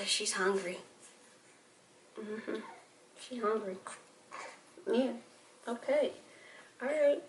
She's hungry. She's hungry. Yeah. Okay. All right.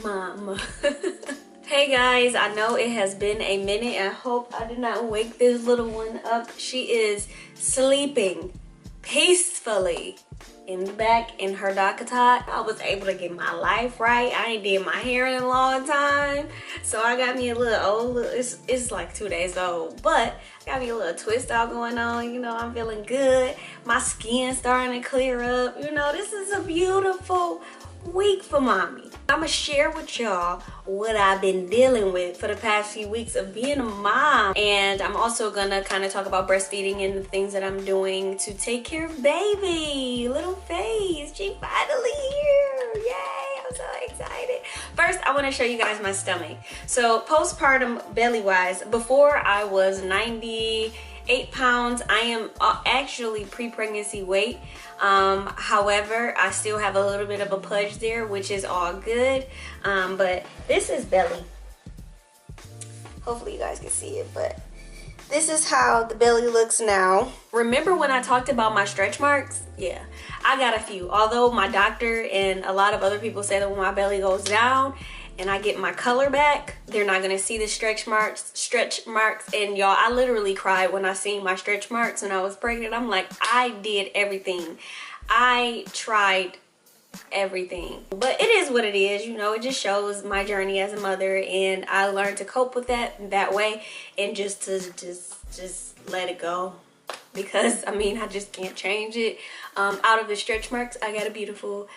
Mama. Hey guys, I know it has been a minute. I hope I did not wake this little one up. She is sleeping peacefully in the back in her Dakota. I was able to get my life right. I ain't did my hair in a long time, so I got me a little old. It's like 2 days old, but I got me a little twist out going on. You know, I'm feeling good. My skin starting to clear up. You know, this is a beautiful week for mommy. I'm gonna share with y'all what I've been dealing with for the past few weeks of being a mom, and I'm also gonna kind of talk about breastfeeding and the things that I'm doing to take care of baby little Faze. She finally here. Yay, I'm so excited. First, I want to show you guys my stomach. So postpartum belly wise, before I was 98 pounds. I am actually pre-pregnancy weight. However, I still have a little bit of a pudge there, which is all good. But this is belly. Hopefully you guys can see it, but this is how the belly looks now. Remember when I talked about my stretch marks? Yeah, I got a few. Although my doctor and a lot of other people say that when my belly goes down and I get my color back, they're not gonna see the stretch marks. And y'all, I literally cried when I seen my stretch marks when I was pregnant. I'm like, I did everything. I tried everything, but it is what it is. You know, it just shows my journey as a mother, and I learned to cope with that way, and just let it go, because I mean, I just can't change it. Out of the stretch marks, I got a beautiful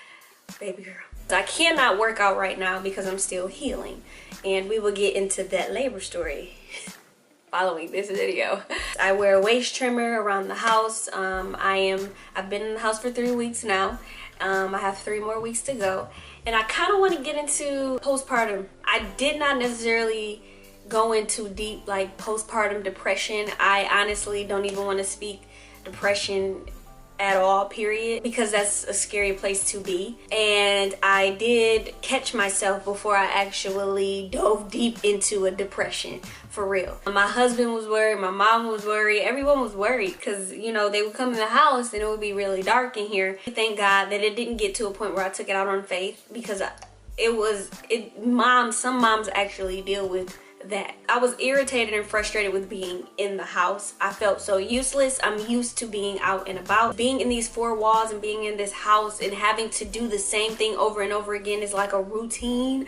baby girl. I cannot work out right now because I'm still healing, and we will get into that labor story following this video. I wear a waist trimmer around the house. I've been in the house for 3 weeks now. I have 3 more weeks to go, and I kind of want to get into postpartum. I did not necessarily go into deep like postpartum depression. I honestly don't even want to speak depression at all, period, because that's a scary place to be. And I did catch myself before I actually dove deep into a depression, for real. My husband was worried, my mom was worried, everyone was worried, because you know, they would come in the house and it would be really dark in here. Thank God that it didn't get to a point where I took it out on Faith, because some moms actually deal with that. I was irritated and frustrated with being in the house. I felt so useless. I'm used to being out and about. Being in these 4 walls and being in this house and having to do the same thing over and over again is like a routine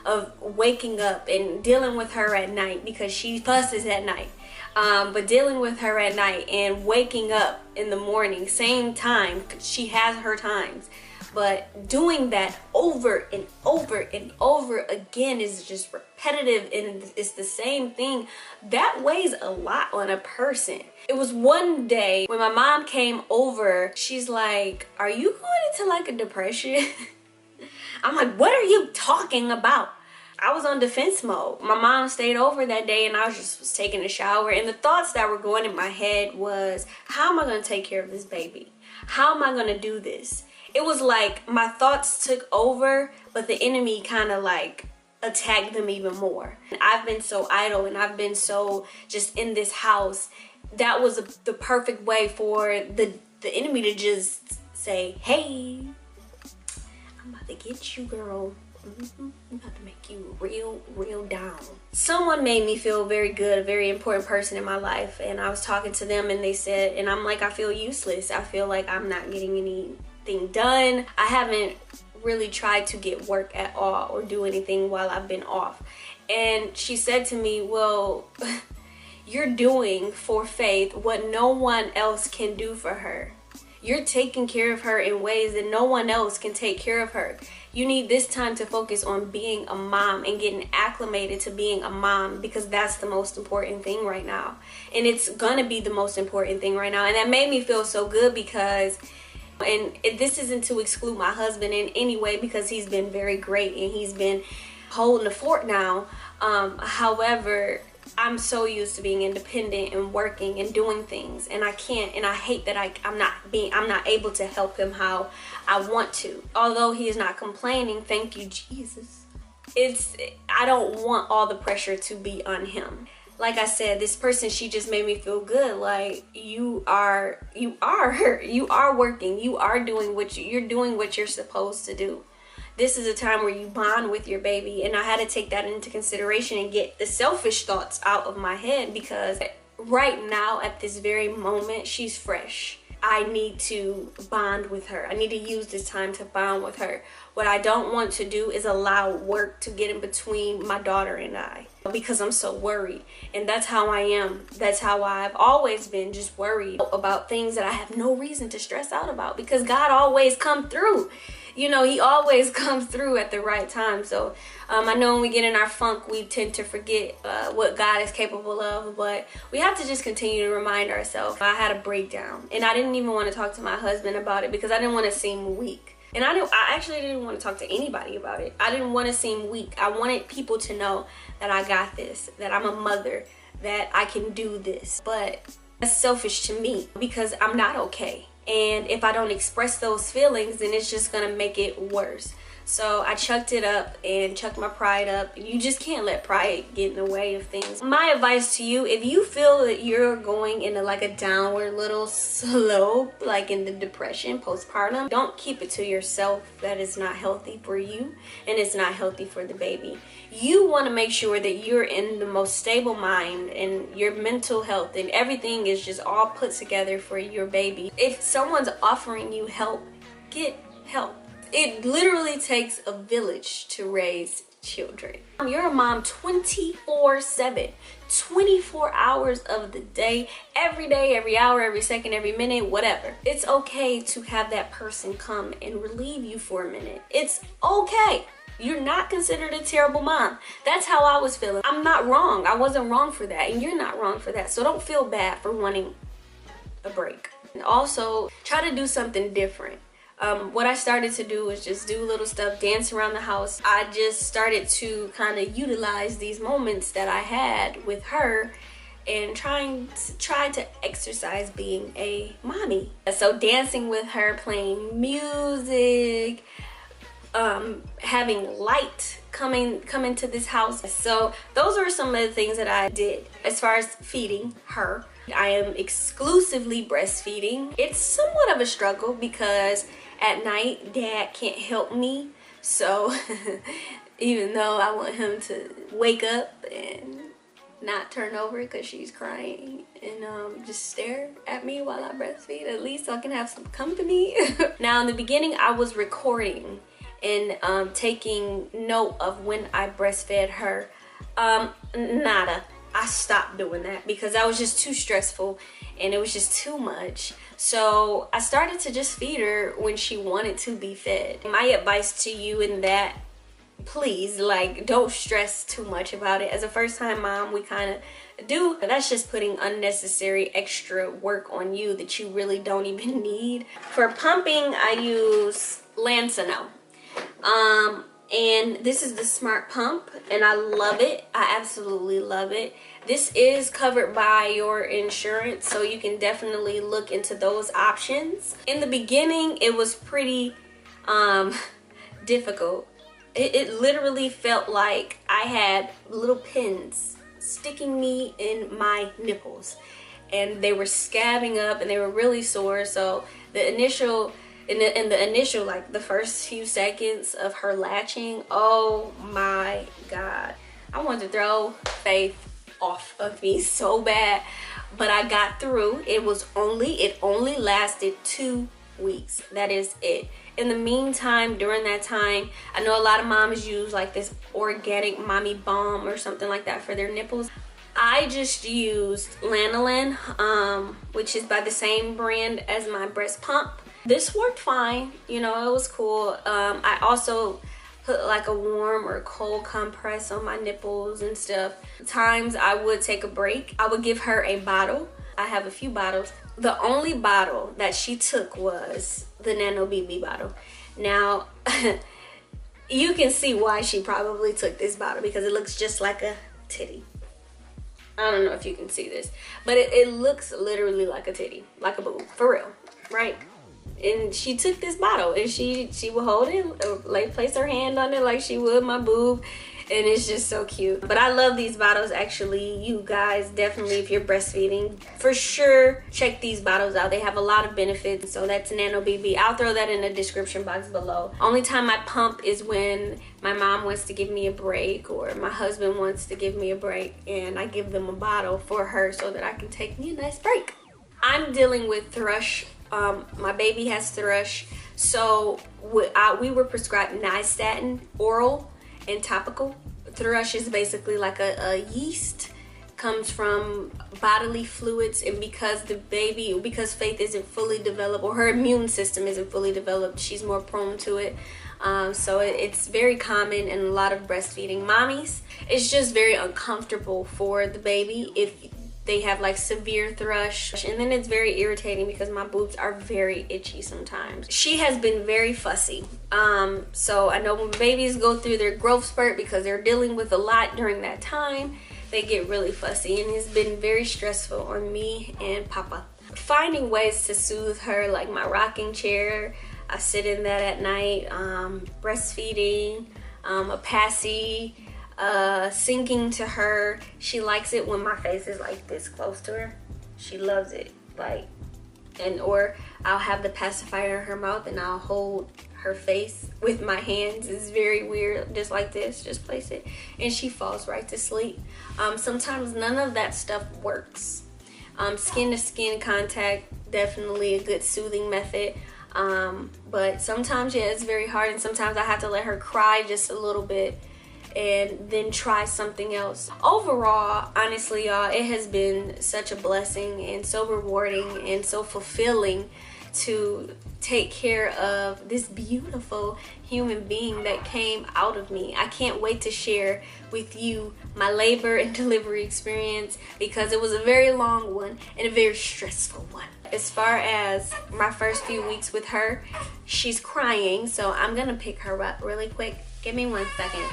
of waking up and dealing with her at night, because she fusses at night. But dealing with her at night and waking up in the morning, same time, she has her times. But doing that over and over and over again is just repetitive, and it's the same thing. That weighs a lot on a person. It was one day when my mom came over, she's like, "Are you going into like a depression?" I'm like, "What are you talking about?" I was on defense mode. My mom stayed over that day, and I was taking a shower, and the thoughts that were going in my head was, how am I going to take care of this baby? How am I going to do this? It was like my thoughts took over, but the enemy kind of like attacked them even more. I've been so idle, and I've been so just in this house. That was the perfect way for the enemy to just say, "Hey, I'm about to get you, girl. I'm about to make you real down." Someone made me feel very good, a very important person in my life, and I was talking to them, and they said, and I'm like, I feel useless. I feel like I'm not getting anything done. I haven't really tried to get work at all or do anything while I've been off. And she said to me, "Well, you're doing for Faith what no one else can do for her. You're taking care of her in ways that no one else can take care of her. You need this time to focus on being a mom and getting acclimated to being a mom, because that's the most important thing right now. And it's gonna be the most important thing right now. And that made me feel so good because, and this isn't to exclude my husband in any way, because he's been very great and he's been holding the fort now. However, I'm so used to being independent and working and doing things, and I can't, and I hate that I'm not able to help him how I want to. Although he is not complaining, thank you Jesus. I don't want all the pressure to be on him. Like I said, this person, she just made me feel good. Like, you are working, you're doing what you're supposed to do. This is a time where you bond with your baby, and I had to take that into consideration and get the selfish thoughts out of my head, because right now at this very moment she's fresh. I need to bond with her. I need to use this time to bond with her. What I don't want to do is allow work to get in between my daughter and I, because I'm so worried. And that's how I am. That's how I've always been, just worried about things that I have no reason to stress out about, because God always come through. You know, he always comes through at the right time. So I know when we get in our funk, we tend to forget what God is capable of, but we have to just continue to remind ourselves. I had a breakdown, and I didn't even want to talk to my husband about it because I didn't want to seem weak. And I actually didn't want to talk to anybody about it. I didn't want to seem weak. I wanted people to know that I got this, that I'm a mother, that I can do this. But that's selfish to me, because I'm not okay. And if I don't express those feelings, then it's just gonna make it worse. So I chucked it up and chucked my pride up. You just can't let pride get in the way of things. My advice to you, if you feel that you're going into like a downward little slope, like in the depression, postpartum, don't keep it to yourself. That is not healthy for you, and it's not healthy for the baby. You want to make sure that you're in the most stable mind, and your mental health and everything is just all put together for your baby. If someone's offering you help, get help. It literally takes a village to raise children. You're a mom 24/7, 24 hours of the day, every hour, every second, every minute, whatever. It's okay to have that person come and relieve you for a minute. It's okay. You're not considered a terrible mom. That's how I was feeling. I'm not wrong. I wasn't wrong for that, and you're not wrong for that. So don't feel bad for wanting a break. And also, try to do something different. What I started to do was just do little stuff, dance around the house. I just started to kind of utilize these moments that I had with her and try to exercise being a mommy. So dancing with her, playing music, having light coming to this house. So those are some of the things that I did as far as feeding her. I am exclusively breastfeeding. It's somewhat of a struggle because at night dad can't help me, so even though I want him to wake up and not turn over because she's crying and just stare at me while I breastfeed, at least so I can have some company. Now in the beginning I was recording and taking note of when I breastfed her. Nada. I stopped doing that because that was just too stressful and it was just too much. So I started to just feed her when she wanted to be fed. My advice to you in that, please, like, don't stress too much about it. As a first-time mom, we kind of do. That's just putting unnecessary extra work on you that you really don't even need. For pumping, I use Lancino. And this is the Smart Pump, and I love it. I absolutely love it. This is covered by your insurance, so you can definitely look into those options. In the beginning, it was pretty difficult. It literally felt like I had little pins sticking me in my nipples, and they were scabbing up and they were really sore. So the initial like the first few seconds of her latching, oh my God, I wanted to throw Faith off of me so bad, but I got through. It only lasted 2 weeks. That is it. In the meantime, during that time, I know a lot of moms use like this organic mommy balm or something like that for their nipples. I just used lanolin, which is by the same brand as my breast pump. This worked fine, you know, it was cool. I also put like a warm or cold compress on my nipples and stuff. Times I would take a break. I would give her a bottle. I have a few bottles. The only bottle that she took was the Nano BB bottle. Now, you can see why she probably took this bottle, because it looks just like a titty. I don't know if you can see this, but it looks literally like a titty, like a boob, for real, right? And she took this bottle and she would hold it, like place her hand on it like she would my boob, and it's just so cute. But I love these bottles, actually. You guys definitely, if you're breastfeeding, for sure check these bottles out. They have a lot of benefits. So that's Nano BB. I'll throw that in the description box below. Only time I pump is when my mom wants to give me a break or my husband wants to give me a break, and I give them a bottle for her so that I can take me a nice break. I'm dealing with thrush. My baby has thrush, so we were prescribed nystatin, oral and topical. Thrush is basically like a yeast, comes from bodily fluids, and because Faith isn't fully developed, or her immune system isn't fully developed, she's more prone to it. So it's very common in a lot of breastfeeding mommies. It's just very uncomfortable for the baby if they have like severe thrush, and then it's very irritating because my boobs are very itchy sometimes. She has been very fussy. So I know when babies go through their growth spurt, because they're dealing with a lot during that time, they get really fussy, and it's been very stressful on me and Papa. Finding ways to soothe her, like my rocking chair, I sit in that at night, breastfeeding, a passy, singing to her. She likes it when my face is like this close to her. She loves it. Like, or I'll have the pacifier in her mouth and I'll hold her face with my hands. It's very weird, just like this, just place it, and she falls right to sleep. Sometimes none of that stuff works. Skin to skin contact, definitely a good soothing method. But sometimes, yeah, it's very hard, and sometimes I have to let her cry just a little bit and then try something else. Overall, honestly, y'all, it has been such a blessing and so rewarding and so fulfilling to take care of this beautiful human being that came out of me. I can't wait to share with you my labor and delivery experience, because it was a very long one and a very stressful one. As far as my first few weeks with her, she's crying, so I'm gonna pick her up really quick. Give me 1 second.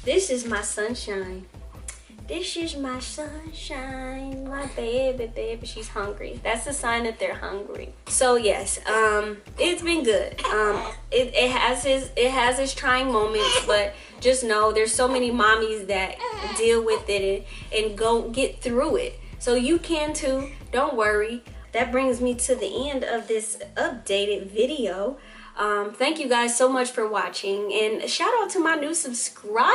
This is my sunshine. This is my sunshine, my baby. She's hungry. That's a sign that they're hungry. So yes, it's been good. It has its trying moments, but just know there's so many mommies that deal with it and go get through it. So you can too. Don't worry. That brings me to the end of this updated video. Thank you guys so much for watching, and shout out to my new subscribers.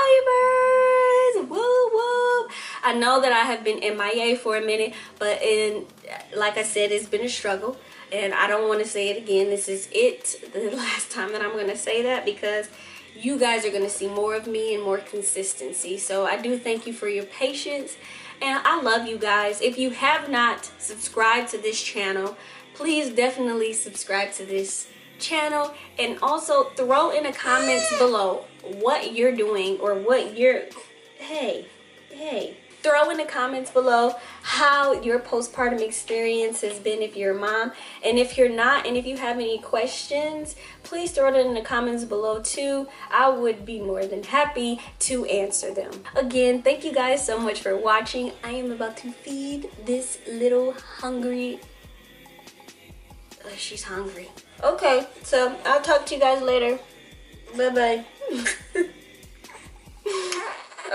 Woo woo. I know that I have been MIA for a minute, but like I said, it's been a struggle, and I don't want to say it again. This is the last time that I'm going to say that, because you guys are going to see more of me and more consistency. So I do thank you for your patience, and I love you guys. If you have not subscribed to this channel, please definitely subscribe to this channel, and also throw in the comments below what you're doing, or what you're throw in the comments below how your postpartum experience has been if you're a mom, and if you're not, and if you have any questions, please throw it in the comments below too. I would be more than happy to answer them. Again, thank you guys so much for watching. I am about to feed this little hungry, she's hungry. Okay, so I'll talk to you guys later. Bye bye.